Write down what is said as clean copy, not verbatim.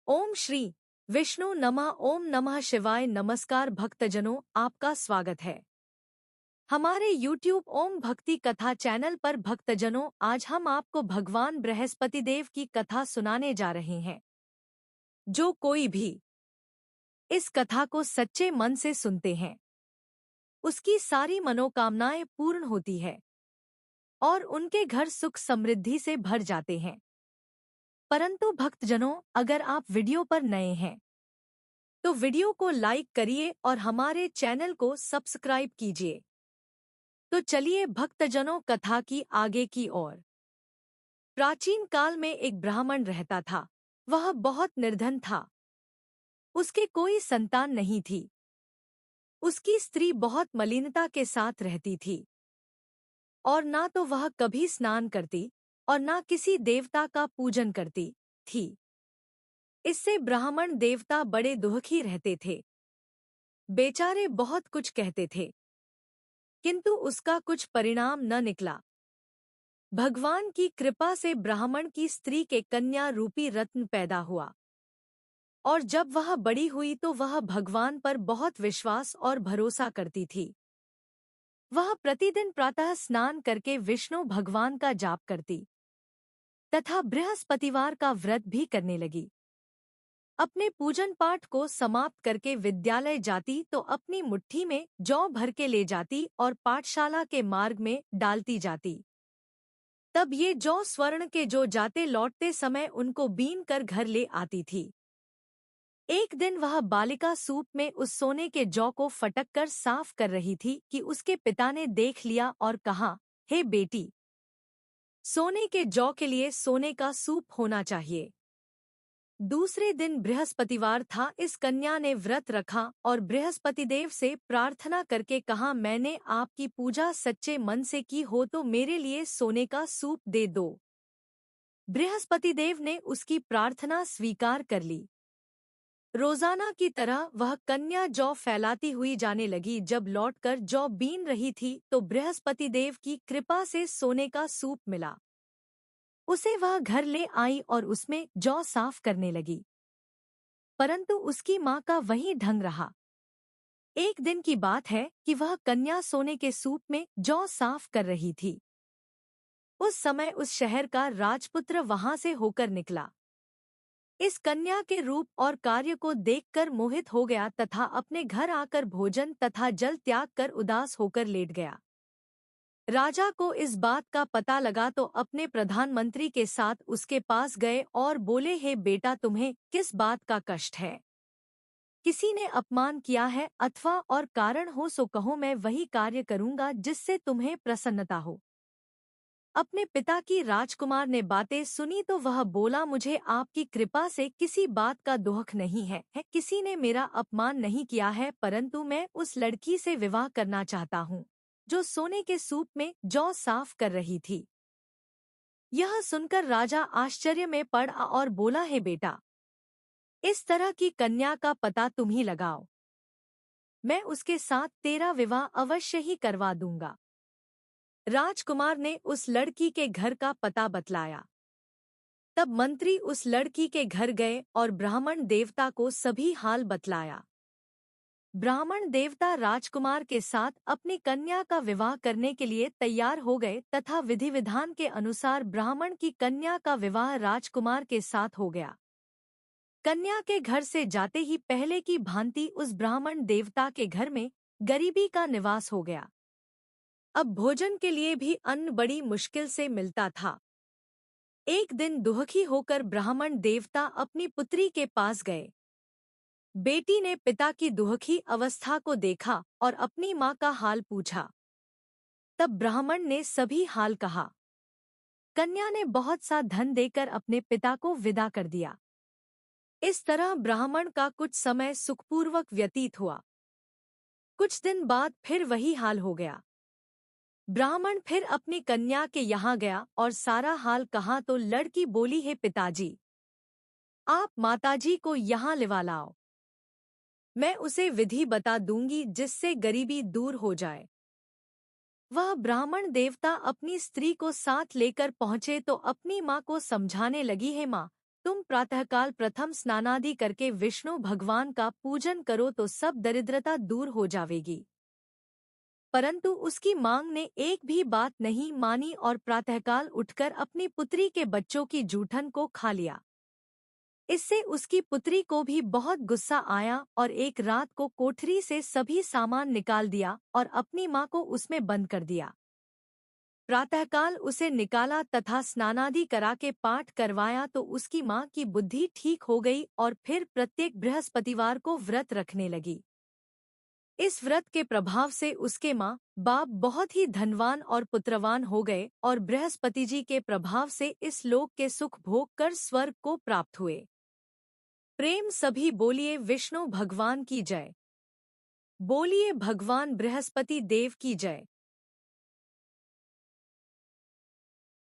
ओम श्री विष्णु नमः। ओम नमः शिवाय। नमस्कार भक्तजनों, आपका स्वागत है हमारे YouTube ओम भक्ति कथा चैनल पर। भक्तजनों, आज हम आपको भगवान बृहस्पति देव की कथा सुनाने जा रहे हैं। जो कोई भी इस कथा को सच्चे मन से सुनते हैं, उसकी सारी मनोकामनाएं पूर्ण होती है और उनके घर सुख समृद्धि से भर जाते हैं। परंतु भक्तजनों, अगर आप वीडियो पर नए हैं तो वीडियो को लाइक करिए और हमारे चैनल को सब्सक्राइब कीजिए। तो चलिए भक्तजनों, कथा की आगे की ओर। प्राचीन काल में एक ब्राह्मण रहता था। वह बहुत निर्धन था। उसके कोई संतान नहीं थी। उसकी स्त्री बहुत मलिनता के साथ रहती थी और ना तो वह कभी स्नान करती और ना किसी देवता का पूजन करती थी। इससे ब्राह्मण देवता बड़े दुखी रहते थे। बेचारे बहुत कुछ कहते थे, किंतु उसका कुछ परिणाम न निकला। भगवान की कृपा से ब्राह्मण की स्त्री के कन्या रूपी रत्न पैदा हुआ और जब वह बड़ी हुई तो वह भगवान पर बहुत विश्वास और भरोसा करती थी। वह प्रतिदिन प्रातः स्नान करके विष्णु भगवान का जाप करती तथा बृहस्पतिवार का व्रत भी करने लगी। अपने पूजन पाठ को समाप्त करके विद्यालय जाती तो अपनी मुट्ठी में जौ भर के ले जाती और पाठशाला के मार्ग में डालती जाती। तब ये जौ स्वर्ण के जो जाते लौटते समय उनको बीन कर घर ले आती थी। एक दिन वह बालिका सूप में उस सोने के जौ को फटक कर साफ कर रही थी कि उसके पिता ने देख लिया और कहा, हे बेटी, सोने के जौ के लिए सोने का सूप होना चाहिए। दूसरे दिन बृहस्पतिवार था। इस कन्या ने व्रत रखा और बृहस्पतिदेव से प्रार्थना करके कहा, मैंने आपकी पूजा सच्चे मन से की हो तो मेरे लिए सोने का सूप दे दो। बृहस्पतिदेव ने उसकी प्रार्थना स्वीकार कर ली। रोजाना की तरह वह कन्या जौ फैलाती हुई जाने लगी। जब लौटकर जौ बीन रही थी तो बृहस्पतिदेव की कृपा से सोने का सूप मिला। उसे वह घर ले आई और उसमें जौ साफ करने लगी, परंतु उसकी माँ का वही ढंग रहा। एक दिन की बात है कि वह कन्या सोने के सूप में जौ साफ कर रही थी। उस समय उस शहर का राजपुत्र वहां से होकर निकला। इस कन्या के रूप और कार्य को देखकर मोहित हो गया तथा अपने घर आकर भोजन तथा जल त्याग कर उदास होकर लेट गया। राजा को इस बात का पता लगा तो अपने प्रधानमंत्री के साथ उसके पास गए और बोले, हे बेटा, तुम्हें किस बात का कष्ट है? किसी ने अपमान किया है अथवा और कारण हो सो कहो, मैं वही कार्य करूंगा जिससे तुम्हें प्रसन्नता हो। अपने पिता की राजकुमार ने बातें सुनी तो वह बोला, मुझे आपकी कृपा से किसी बात का दुख नहीं है। किसी ने मेरा अपमान नहीं किया है, परंतु मैं उस लड़की से विवाह करना चाहता हूँ जो सोने के सूप में जौ साफ कर रही थी। यह सुनकर राजा आश्चर्य में पड़ा और बोला, हे बेटा, इस तरह की कन्या का पता तुम ही लगाओ। मैं उसके साथ तेरा विवाह अवश्य ही करवा दूंगा। राजकुमार ने उस लड़की के घर का पता बतलाया। तब मंत्री उस लड़की के घर गए और ब्राह्मण देवता को सभी हाल बतलाया। ब्राह्मण देवता राजकुमार के साथ अपनी कन्या का विवाह करने के लिए तैयार हो गए तथा विधि विधान के अनुसार ब्राह्मण की कन्या का विवाह राजकुमार के साथ हो गया। कन्या के घर से जाते ही पहले की भांति उस ब्राह्मण देवता के घर में गरीबी का निवास हो गया। अब भोजन के लिए भी अन्न बड़ी मुश्किल से मिलता था। एक दिन दुखी होकर ब्राह्मण देवता अपनी पुत्री के पास गए। बेटी ने पिता की दुखी अवस्था को देखा और अपनी माँ का हाल पूछा। तब ब्राह्मण ने सभी हाल कहा। कन्या ने बहुत सा धन देकर अपने पिता को विदा कर दिया। इस तरह ब्राह्मण का कुछ समय सुखपूर्वक व्यतीत हुआ। कुछ दिन बाद फिर वही हाल हो गया। ब्राह्मण फिर अपनी कन्या के यहाँ गया और सारा हाल कहा तो लड़की बोली, हे पिताजी, आप माताजी को यहाँ लिवा लाओ। मैं उसे विधि बता दूंगी जिससे गरीबी दूर हो जाए। वह ब्राह्मण देवता अपनी स्त्री को साथ लेकर पहुंचे तो अपनी माँ को समझाने लगी, हे माँ, तुम प्रातःकाल प्रथम स्नानादि करके विष्णु भगवान का पूजन करो तो सब दरिद्रता दूर हो जाएगी। परंतु उसकी मांग ने एक भी बात नहीं मानी और प्रातःकाल उठकर अपनी पुत्री के बच्चों की जूठन को खा लिया। इससे उसकी पुत्री को भी बहुत गुस्सा आया और एक रात को कोठरी से सभी सामान निकाल दिया और अपनी माँ को उसमें बंद कर दिया। प्रातःकाल उसे निकाला तथा स्नानादि करा के पाठ करवाया तो उसकी माँ की बुद्धि ठीक हो गई और फिर प्रत्येक बृहस्पतिवार को व्रत रखने लगी। इस व्रत के प्रभाव से उसके माँ बाप बहुत ही धनवान और पुत्रवान हो गए और बृहस्पति जी के प्रभाव से इस लोक के सुख भोग कर स्वर्ग को प्राप्त हुए। प्रेम सभी बोलिए विष्णु भगवान की जय। बोलिए भगवान बृहस्पति देव की जय।